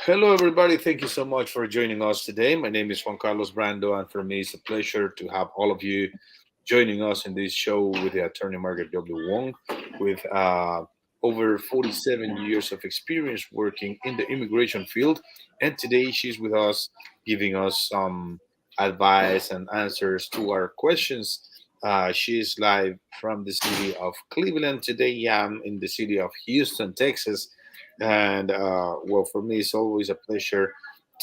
Hello, everybody. Thank you so much for joining us today. My name is Juan Carlos Brando, and for me, it's a pleasure to have all of you joining us in this show with the attorney Margaret W. Wong, with over 47 years of experience working in the immigration field. And today, she's with us, giving us some advice and answers to our questions. She's live from the city of Cleveland. Today, I'm in the city of Houston, Texas, and well, for me, it's always a pleasure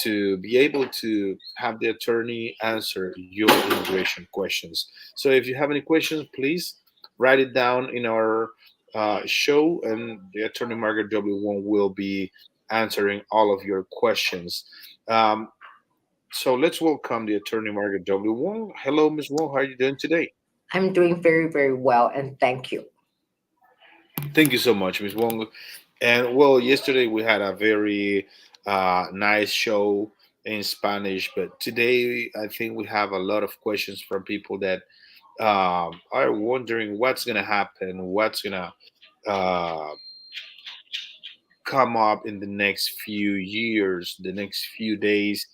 to be able to have the attorney answer your immigration questions. So if you have any questions, please write it down in our show, and the attorney Margaret W1 will be answering all of your questions. Um, so let's welcome the attorney Margaret W1. Hello, Ms. Wong. How are you doing today? I'm doing very, very well, and thank you. Thank you so much, Ms. Wong. And well, yesterday we had a very nice show in Spanish, but today I think we have a lot of questions from people that are wondering what's gonna happen, what's gonna uh, come up in the next few years, the next few days,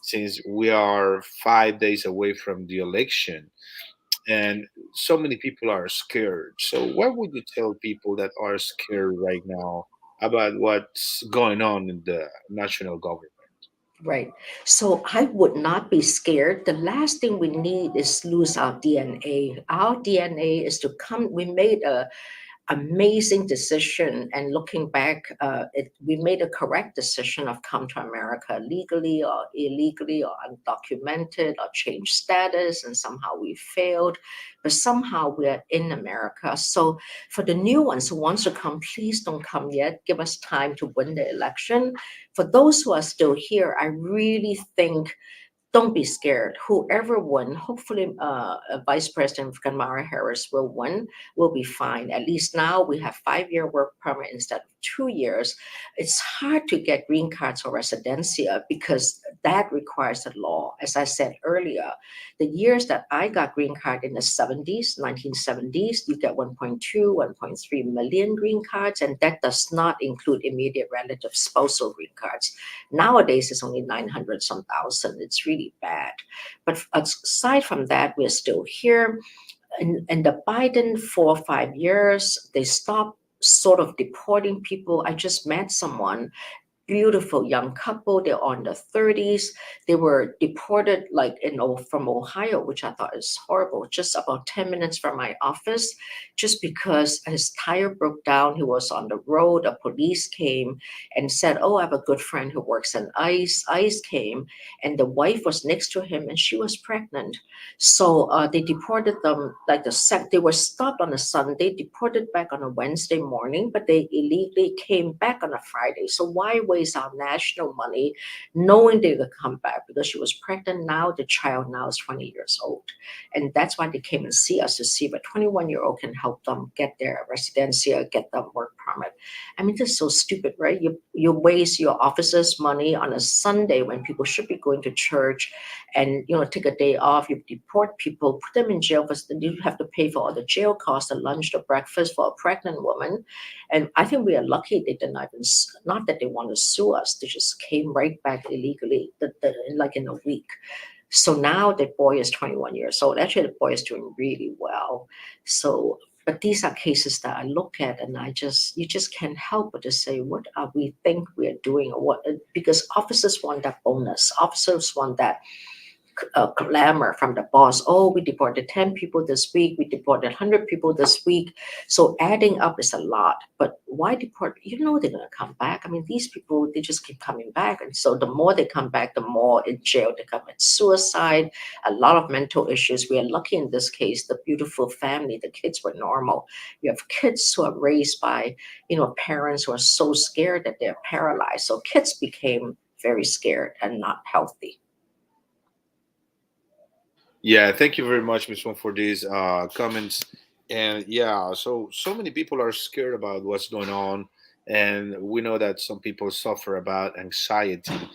since we are 5 days away from the election, and so many people are scared. So, what would you tell people that are scared right now about what's going on in the national government? Right. So I would not be scared. The last thing we need is lose our DNA. Our DNA is to come. We made a amazing decision, and looking back, we made a correct decision of come to America legally or illegally or undocumented or change status, and somehow we failed, but somehow we're in America. So for the new ones who wants to come, please don't come yet. Give us time to win the election. For those who are still here, I really think don't be scared. Whoever won, hopefully, Vice President Kamala Harris will win. Will be fine. At least now we have 5 year work permit instead of 2 years. It's hard to get green cards or residencia because that requires a law. As I said earlier, the years that I got green card in the 70s, 1970s, you get 1.2, 1.3 million green cards, and that does not include immediate relative spousal green cards. Nowadays, it's only 900 some thousand. It's really bad. But aside from that, we're still here. And the Biden 4 or 5 years, they stopped sort of deporting people. I just met someone beautiful young couple. They're on the 30s. They were deported from Ohio, which I thought is horrible, just about 10 minutes from my office, just because his tire broke down. He was on the road. The police came and said, oh, I have a good friend who works in ICE. ICE came, and the wife was next to him, and she was pregnant. So they deported them they were stopped on a Sunday, deported back on a Wednesday morning, but they illegally came back on a Friday. So why waste our national money knowing they would come back? Because she was pregnant now, the child now is 20 years old. And that's why they came and see us to see if a 21-year-old can help them get their residencia, get them work permit. I mean, this is so stupid, right? You waste your officers' money on a Sunday when people should be going to church, and take a day off. You deport people, put them in jail, for you have to pay for all the jail costs, the lunch, the breakfast for a pregnant woman. And I think we are lucky they did not even, not that they want to sue us, they just came right back illegally, like in a week. So now the boy is 21 years old. Actually, the boy is doing really well. So, but these are cases that I look at, and you just can't help but to say, what are we think we are doing, or what? Because officers want that bonus. Officers want that clamor from the boss. Oh, we deported 10 people this week. We deported 100 people this week. So adding up is a lot. But why deport? You know they're going to come back. I mean, these people, they just keep coming back. And so the more they come back, the more in jail they commit suicide, a lot of mental issues. We are lucky in this case, the beautiful family, the kids were normal. You have kids who are raised by, parents who are so scared that they're paralyzed. So kids became very scared and not healthy. Yeah, thank you very much, Miss Wong, for these comments. And yeah, so many people are scared about what's going on, and we know that some people suffer about anxiety.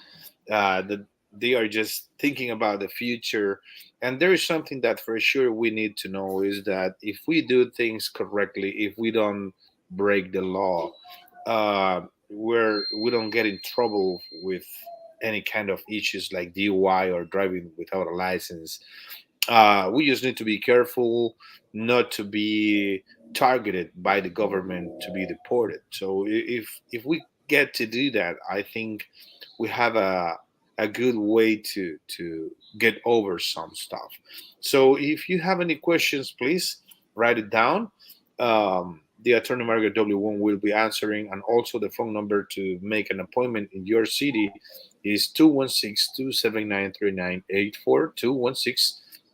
That they are just thinking about the future, and there is something that for sure we need to know is that if we do things correctly, if we don't break the law, uh, where we don't get in trouble with any kind of issues like DUI or driving without a license. We just need to be careful not to be targeted by the government to be deported. So if we get to do that, I think we have a good way to get over some stuff. So if you have any questions, please write it down. The attorney Margaret W. Wong will be answering, and also the phone number to make an appointment in your city is 216-279-3984.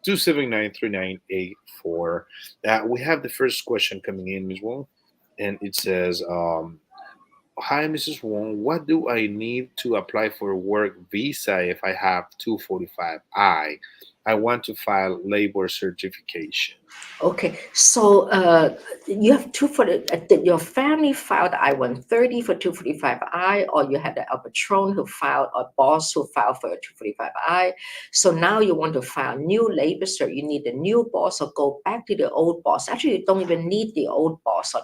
216-279-3984. We have the first question coming in, Ms. Wong, and it says, hi, Mrs. Wong. What do I need to apply for a work visa if I have 245I? I want to file labor certification. Okay, so you have did your family filed I-130 for 245I, or you had a patron who filed, or boss who filed for a 245I? So now you want to file new labor cert, you need a new boss or go back to the old boss. Actually, you don't even need the old boss or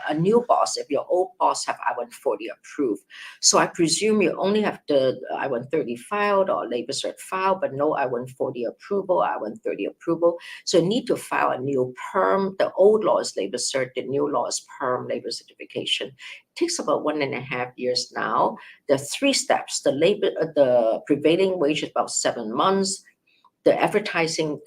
a new boss if your old boss have I-140 approved. So I presume you only have the I-130 filed or labor cert filed, but no I-140 approval, I-130 approval. So you need to file a new perm. The old law is labor cert, the new law is perm labor certification. It takes about 1.5 years now. There are three steps. The prevailing wage is about 7 months. The advertising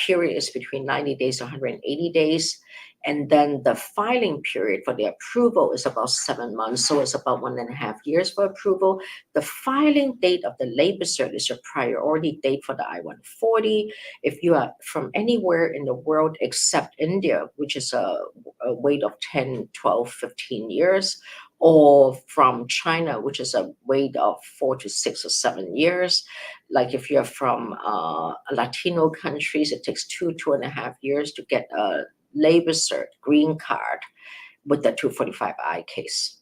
period is between 90 days to 180 days. And then the filing period for the approval is about 7 months. So it's about 1.5 years for approval. The filing date of the labor cert is your priority date for the I-140. If you are from anywhere in the world except India, which is a wait of 10, 12, 15 years, or from China, which is a wait of 4 to 6 or 7 years. Like if you're from Latino countries, it takes 2.5 years to get a labor cert, green card, with the 245I case.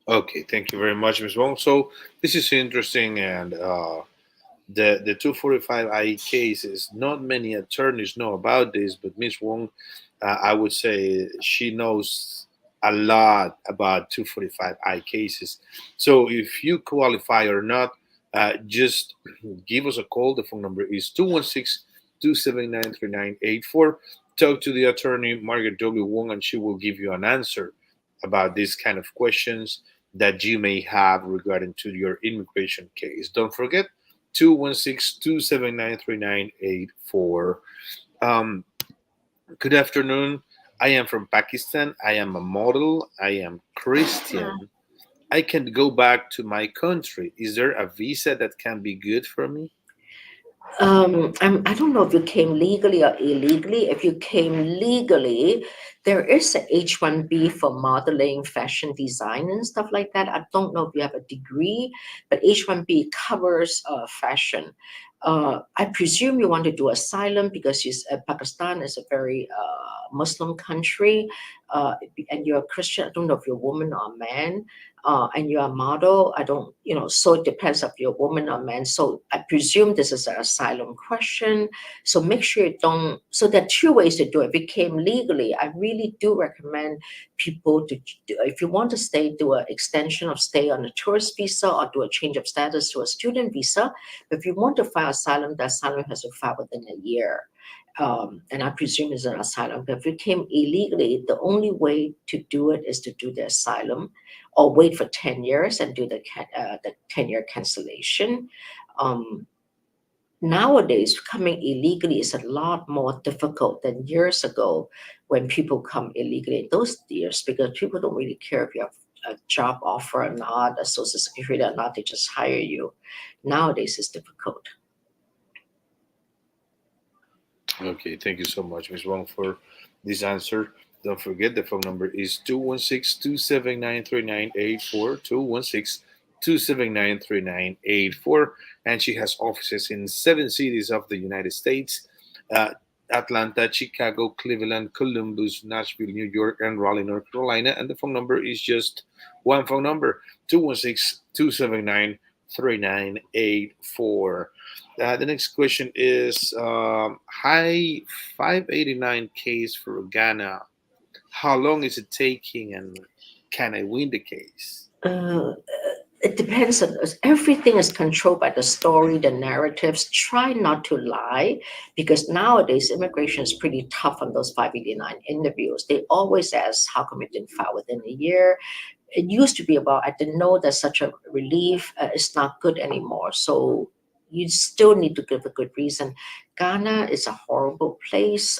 Okay, thank you very much, Ms. Wong. So this is interesting, and the 245I cases, not many attorneys know about this, but Ms. Wong, I would say she knows a lot about 245I cases. So if you qualify or not, just give us a call. The phone number is 216-279-3984. Talk to the attorney, Margaret W. Wong, and she will give you an answer about these kind of questions that you may have regarding to your immigration case. Don't forget, 216-279-3984. Um, Good afternoon. I am from Pakistan. I am a model. I am Christian. I can go back to my country. Is there a visa that can be good for me? I don't know if you came legally or illegally. If you came legally, there is a H-1B for modeling, fashion design, and stuff like that. I don't know if you have a degree, but H-1B covers fashion. I presume you want to do asylum because Pakistan is a very Muslim country, and you're a Christian. I don't know if you're a woman or a man, and you're a model. I don't, so it depends if you're a woman or man. So I presume this is an asylum question. So make sure you don't. So there are two ways to do it. If it came legally, I really do recommend people to, if you want to stay, do an extension of stay on a tourist visa or do a change of status to a student visa. But if you want to file asylum, the asylum has to file within a year. And I presume it's an asylum. But if it came illegally, the only way to do it is to do the asylum or wait for 10 years and do the 10-year cancellation. Um, Nowadays, coming illegally is a lot more difficult than years ago when people come illegally in those years, because people don't really care if you have a job offer or not, a social security or not, they just hire you. Nowadays, it's difficult. Okay, thank you so much, Ms. Wong, for this answer. Don't forget the phone number is 216-279-3984, 216-279-3984, and she has offices in 7 cities of the United States: uh, Atlanta, Chicago, Cleveland, Columbus, Nashville, New York, and Raleigh, North Carolina. And the phone number is just one phone number: 216-279-3984. The next question is high 589 case for Ghana. How long is it taking, and can I win the case? Uh, it depends on everything is controlled by the story, the narratives. Try not to lie because nowadays immigration is pretty tough on those 589 interviews. They always ask, how come you didn't file within a year? It used to be about, I didn't know there's such a relief. It's not good anymore. So you still need to give a good reason. Ghana is a horrible place.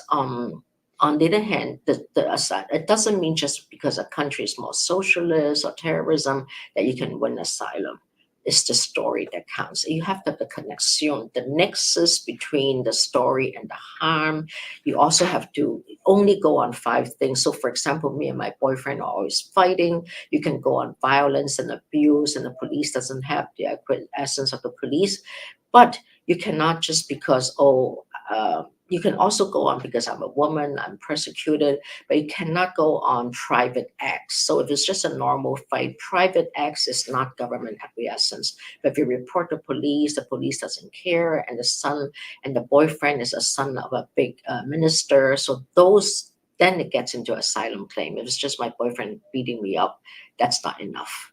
On the other hand, the aside, it doesn't mean just because a country is more socialist or terrorism that you can win asylum. It's the story that counts. You have to have the connection, the nexus between the story and the harm. You also have to only go on five things. So, for example, me and my boyfriend are always fighting. You can go on violence and abuse, and the police doesn't have the essence of the police. But you cannot just because, you can also go on because I'm a woman, I'm persecuted, but you cannot go on private acts. So if it's just a normal fight, private acts is not government acquiescence. But if you report to the police doesn't care, and the son and the boyfriend is a son of a big minister. So those, then it gets into asylum claim. If it's just my boyfriend beating me up, that's not enough.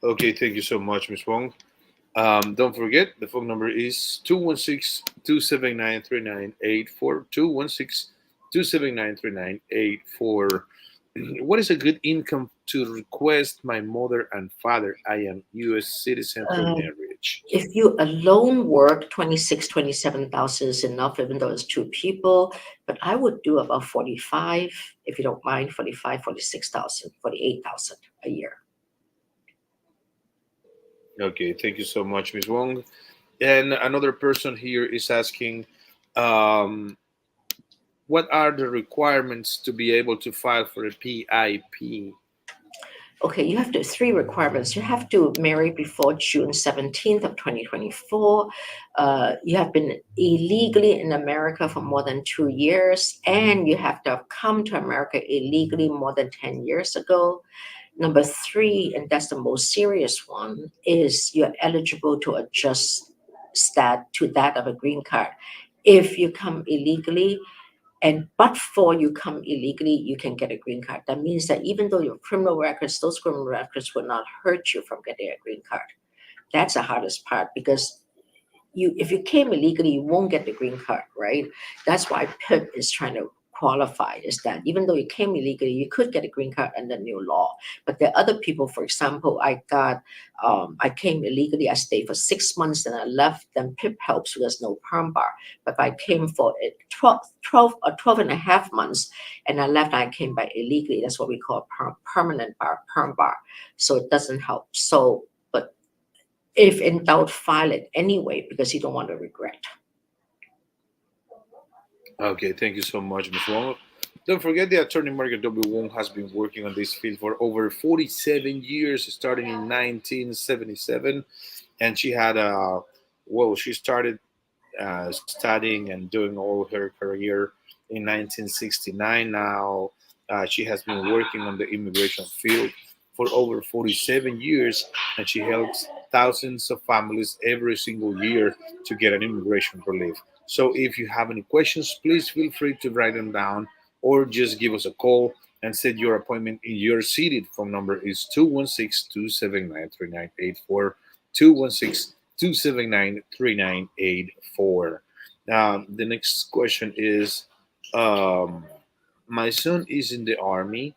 Okay, thank you so much, Miss Wong. Don't forget, the phone number is 216-279-3984. 216-279-3984. What is a good income to request my mother and father? I am U.S. citizen for Uh, marriage. if you alone work, 26, 27,000 is enough, even though it's two people. But I would do about 45, if you don't mind, 45, 46,000, 48,000 a year. Okay, thank you so much, Miss Wong. And another person here is asking, um, what are the requirements to be able to file for a PIP? Okay, you have to three requirements. You have to marry before June 17th of 2024. You have been illegally in America for more than 2 years, and you have to have come to America illegally more than 10 years ago. Number three, and that's the most serious one, is you're eligible to adjust stat to that of a green card. If you come illegally, and but for you come illegally, you can get a green card. That means that even though your criminal records, those criminal records will not hurt you from getting a green card. That's the hardest part because if you came illegally, you won't get the green card, right? That's why PIP is trying to qualify is that even though you came illegally, you could get a green card under new law. But there are other people, for example, I came illegally, I stayed for 6 months and I left, then PIP helps because no perm bar. But if I came for 12 and a half months and I left, I came back illegally, that's what we call permanent bar, perm bar. So it doesn't help. So, but if in doubt, file it anyway because you don't want to regret. Okay, thank you so much, Ms. Wong. Don't forget, the attorney Margaret W. Wong has been working on this field for over 47 years, starting in 1977. And she had she started studying and doing all her career in 1969. Now she has been working on the immigration field for over 47 years, and she helps thousands of families every single year to get an immigration relief. So if you have any questions, please feel free to write them down or just give us a call and set your appointment in your city. The phone number is 216-279-3984. 216-279-3984. The next question is, um, my son is in the army.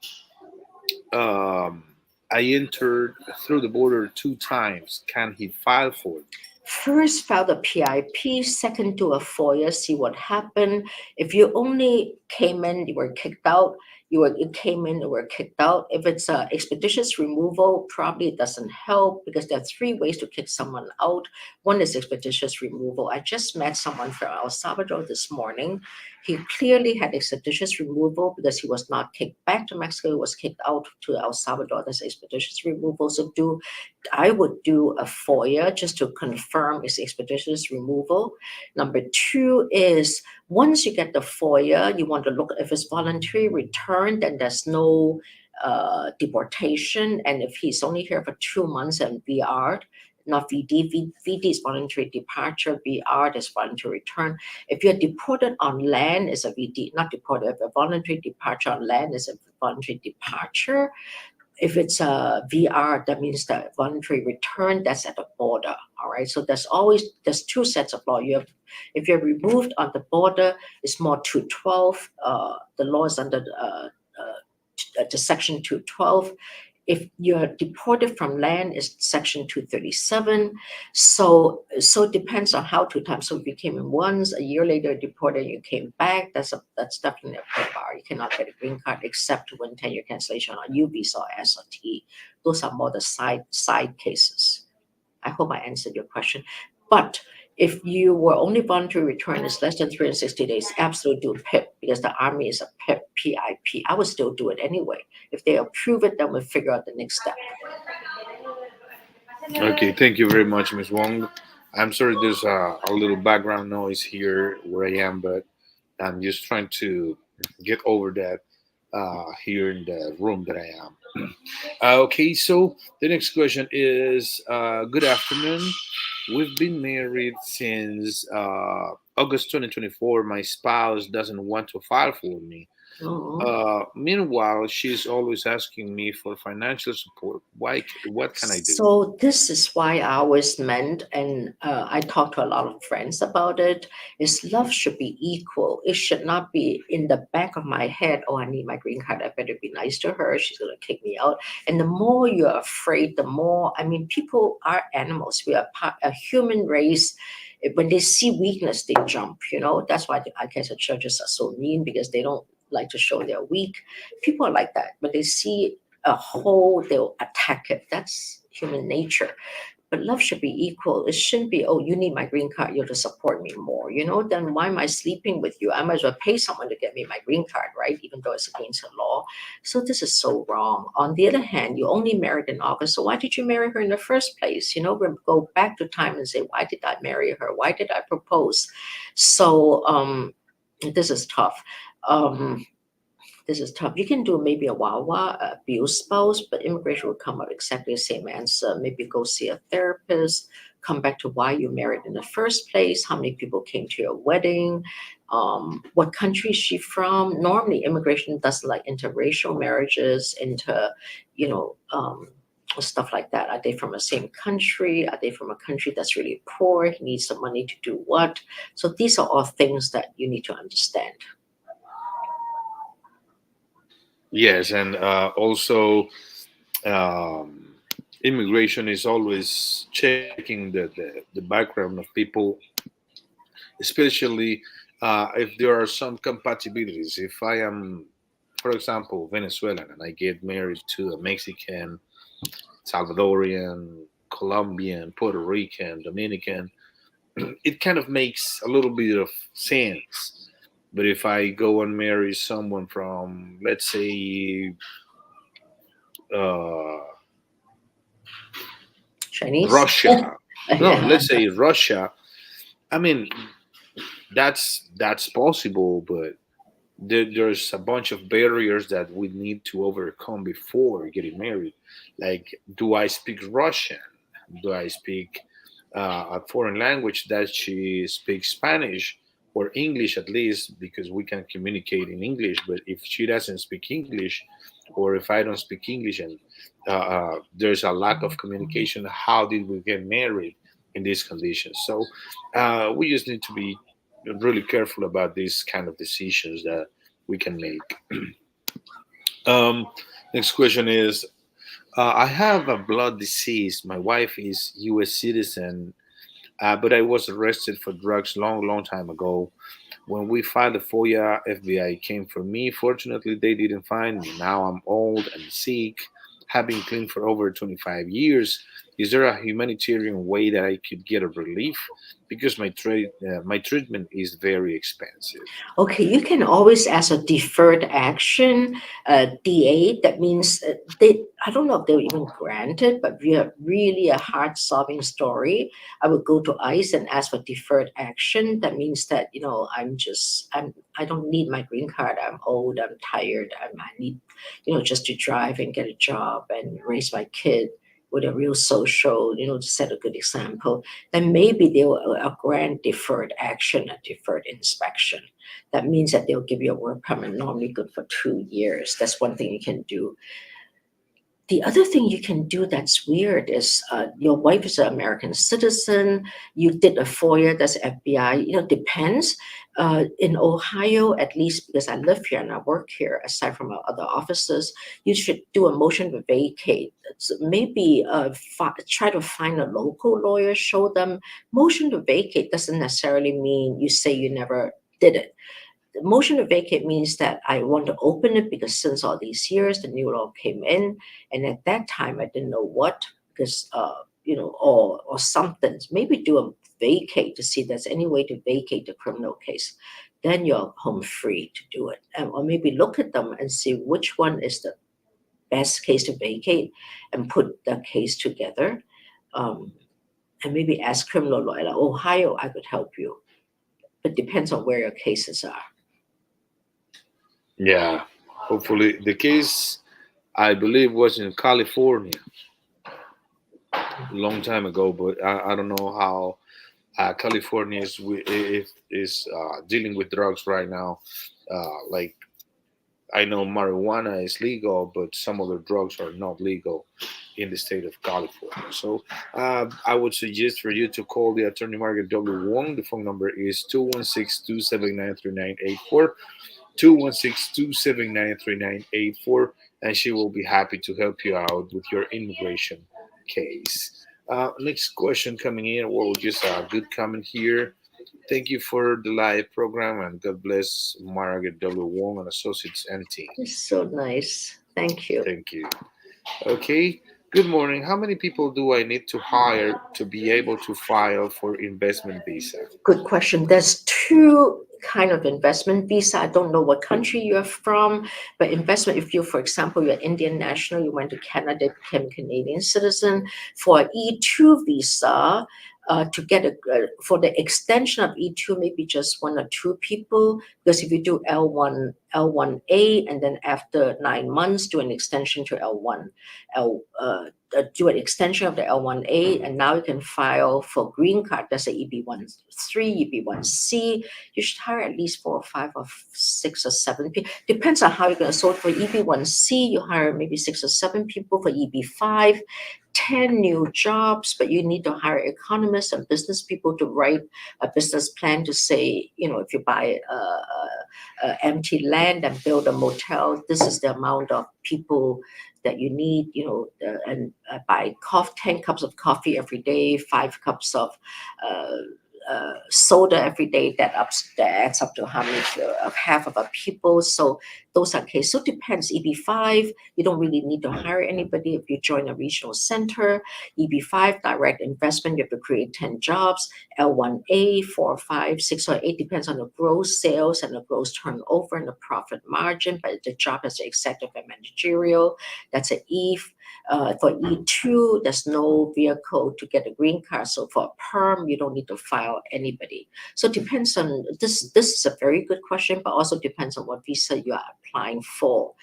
Um, I entered through the border 2 times. Can he file for it? First, file the PIP. Second, do a FOIA, see what happened. If you only came in, you were kicked out. You came in, you were kicked out. If it's a expeditious removal, probably it doesn't help because there are three ways to kick someone out. One is expeditious removal. I just met someone from El Salvador this morning. He clearly had expeditious removal because he was not kicked back to Mexico. He was kicked out to El Salvador. That's expeditious removal. So I would do a FOIA just to confirm it's expeditious removal. Number two is once you get the FOIA, you want to look if it's voluntary return, then there's no deportation. And if he's only here for 2 months and VR'd, not VD. VD is voluntary departure. VR is voluntary return. If you're deported on land, is a VD. Not deported. If a voluntary departure on land is a voluntary departure. If it's a VR, that means that voluntary return, that's at the border. All right. So there's two sets of law. You have, if you're removed on the border, it's more 212. The law is under the section 212. If you're deported from land, is section 237. So it depends on how two times. So if you came in once, a year later deported, you came back, that's definitely a pay bar. You cannot get a green card except when 10-year cancellation on U visa or S or T. Those are more the side cases. I hope I answered your question. But if you were only voluntary return is less than 360 days, absolutely do PIP because the Army is a PIP, PIP. I would still do it anyway. If they approve it, then we'll figure out the next step. Okay, thank you very much, Miss Wong. I'm sorry there's a little background noise here where I am, but I'm just trying to get over that here in the room that I am. Okay, so the next question is good afternoon. We've been married since August 2024. My spouse doesn't want to file for me. Mhm. Meanwhile, she's always asking me for financial support. What can I do? So this is why I always meant, and I talk to a lot of friends about it, is love should be equal. It should not be in the back of my head, oh, I need my green card. I better be nice to her. She's going to kick me out. And the more you're afraid, the more, I mean, people are animals. We are a human race. When they see weakness, they jump, That's why I guess the churches are so mean because they don't like to show they're weak. People are like that. When they see a hole, they'll attack it. That's human nature. But love should be equal. It shouldn't be, oh, you need my green card, you're to support me more. Then why am I sleeping with you? I might as well pay someone to get me my green card, right? Even though it's against the law. So this is so wrong. On the other hand, you only married in August. So why did you marry her in the first place? We go back to time and say, why did I marry her? Why did I propose? So this is tough. Um, this is tough. You can do maybe a Wawa abuse spouse, but immigration will come up exactly the same answer. Maybe go see a therapist, come back to why you married in the first place, how many people came to your wedding, what country is she from. Normally, immigration doesn't like interracial marriages, you know, um, stuff like that. Are they from the same country? Are they from a country that's really poor? He needs some money to do what? So these are all things that you need to understand. Yes, and also um, immigration is always checking the background of people, especially if there are some compatibilities. If I am, for example, Venezuelan and I get married to a Mexican, Salvadorian, Colombian, Puerto Rican, Dominican, it kind of makes a little bit of sense. But if I go and marry someone from, let's say, uh, Chinese? Russia, no, Yeah. let's say Russia, I mean, that's possible, but there's a bunch of barriers that we need to overcome before getting married. Like, do I speak Russian? Do I speak a foreign language that she speaks Spanish or English at least, because we can communicate in English. But if she doesn't speak English, or if I don't speak English, and there's a lack of communication, how did we get married in these conditions? So we just need to be really careful about these kind of decisions that we can make. Um, Next question is I have a blood disease. My wife is U.S. citizen, but I was arrested for drugs long time ago. When we filed the FOIA, FBI came for me. Fortunately, they didn't find me. Now I'm old and sick, have been clean for over 25 years. Is there a humanitarian way that I could get a relief? Because my treatment is very expensive. Okay, you can always ask a deferred action, DA. That means I don't know if they were even granted, but we have really a hard solving story. I would go to ICE and ask for deferred action. That means that, I don't need my green card. I'm old, I'm tired, I need, just to drive and get a job and raise my kid. with a real social, to set a good example, then maybe they will grant deferred action, a deferred inspection. That means that they'll give you a work permit normally good for 2 years. That's one thing you can do. The other thing you can do that's weird is your wife is an American citizen. You did a FOIA, that's FBI. Depends. In Ohio, at least because I live here and I work here, aside from our other offices, you should do a motion to vacate. So maybe try to find a local lawyer, show them motion to vacate doesn't necessarily mean you say you never did it. The motion to vacate means that I want to open it because since all these years, the new law came in, and at that time I didn't know what, because or something. Maybe do a vacate to see if there's any way to vacate the criminal case. Then you're home free to do it, or maybe look at them and see which one is the best case to vacate, and put the case together, um, and maybe ask criminal lawyer, like Ohio, I could help you, but depends on where your cases are. Yeah. Hopefully, the case I believe was in California a long time ago, but I don't know how California is dealing with drugs right now. Like I know marijuana is legal, but some other drugs are not legal in the state of California. So I would suggest for you to call the attorney Margaret W. Wong. The phone number is 216-279-3984. 216-279-3984, and she will be happy to help you out with your immigration case. Next question coming in. Well, just a good comment here. Thank you for the live program, and God bless Margaret W. Wong and Associates and team. It's so nice. Thank you. Thank you. Okay. Good morning. How many people do I need to hire to be able to file for investment visa? Good question. There's two kind of investment visa. I don't know what country you're from, but investment, if you, for example, you're Indian national, you went to Canada, became Canadian citizen, for an E2 visa, to get for the extension of E2, maybe just one or two people, because if you do L1A, and then after 9 months, do an extension to L1, do an extension of the L1A, and now you can file for green card. That's a EB13, EB1C. You should hire at least 4 or 5 or 6 or 7 people. Depends on how you're going to sort. For EB1C, you hire maybe 6 or 7 people. For EB5, 10 new jobs, but you need to hire economists and business people to write a business plan to say, if you buy empty land and build a motel, this is the amount of people that you need, and buy 10 cups of coffee every day, 5 cups of soda every day. That adds up to how many, half of our people. So those are cases. So it depends. EB5, you don't really need to hire anybody if you join a regional center. EB5, direct investment, you have to create 10 jobs. L1A, 4 or 5, 6 or 8, depends on the gross sales and the gross turnover and the profit margin. But the job as an executive and managerial, that's an E. For E2, there's no vehicle to get a green card. So for perm, you don't need to file anybody. So it depends on this. This is a very good question, but also depends on what visa you are applying for.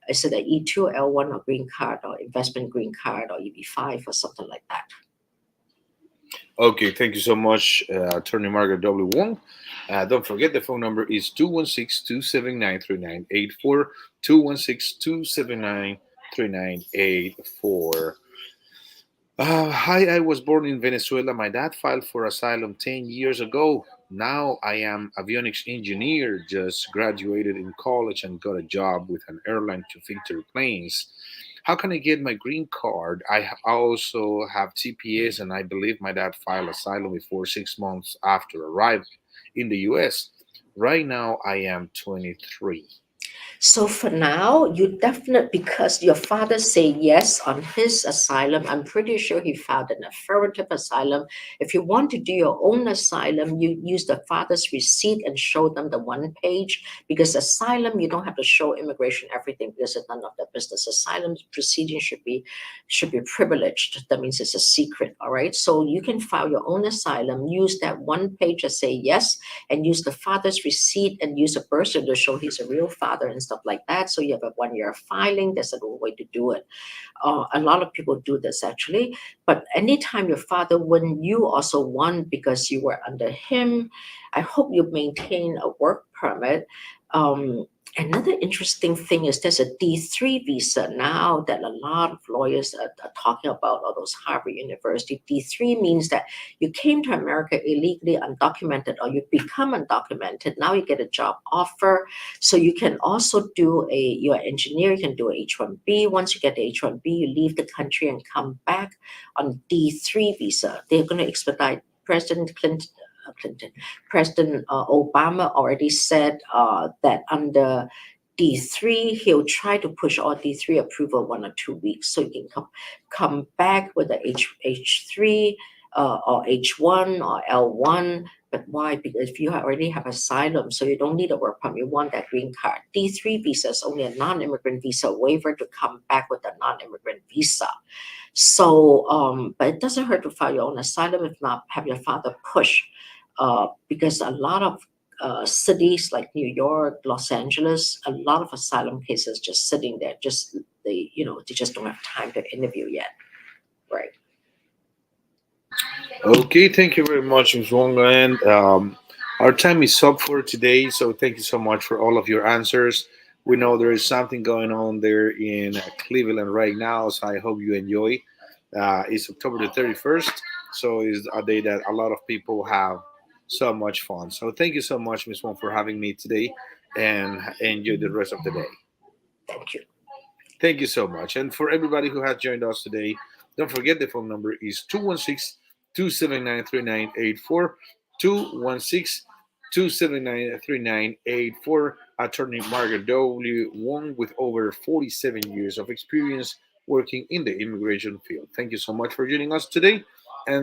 Is it an E2, L1, or green card, or investment green card, or EB5, or something like that? Okay, thank you so much, Attorney Margaret W. Wong. Don't forget the phone number is 216-279-3984, 216-279-3984. Hi, I was born in Venezuela. My dad filed for asylum 10 years ago. Now I am avionics engineer, just graduated in college and got a job with an airline to filter planes. How can I get my green card? Also have TPS, and I believe my dad filed asylum before 6 months after arriving in the US. Right now I am 23. So for now, you definitely, because your father said yes on his asylum, I'm pretty sure he filed an affirmative asylum. If you want to do your own asylum, you use the father's receipt and show them the one page, because asylum, you don't have to show immigration everything because it's none of their business. Asylum proceeding should be privileged. That means it's a secret, all right? So you can file your own asylum, use that one page to say yes, and use the father's receipt and use a birth certificate to show he's a real father and stuff stuff like that. So you have a 1 year filing. There's a way to do it. A lot of people do this actually. But anytime your father won, you also won because you were under him. I hope you maintain a work permit. Um, Another interesting thing is there's a D3 visa now that a lot of lawyers are talking about, or those Harvard University. D3 means that you came to America illegally, undocumented, or you become undocumented. Now you get a job offer. So you can also do you're an engineer, you can do a H1B. Once you get the H1B, you leave the country and come back on D3 visa. They're going to expedite. Clinton, President Obama already said that under D3, he'll try to push all D3 approval 1 or 2 weeks so you can come back with the H3 or H1 or L1. But why? Because if you already have asylum, so you don't need a work permit, you want that green card. D3 visa is only a non-immigrant visa waiver to come back with a non-immigrant visa. So, but it doesn't hurt to file your own asylum, if not, have your father push, because a lot of cities like New York, Los Angeles, a lot of asylum cases just sitting there, just they just don't have time to interview yet, right? Okay, thank you very much, Ms. Wong. And our time is up for today, so thank you so much for all of your answers. We know there is something going on there in Cleveland right now, so I hope you enjoy. It's October the 31st, so it's a day that a lot of people have so much fun. So thank you so much, Ms. Wong, for having me today, and enjoy the rest of the day. Thank you. Thank you so much. And for everybody who has joined us today, don't forget the phone number is 216 279 3984. 216 279 3984. Attorney Margaret W. Wong with over 47 years of experience working in the immigration field. Thank you so much for joining us today and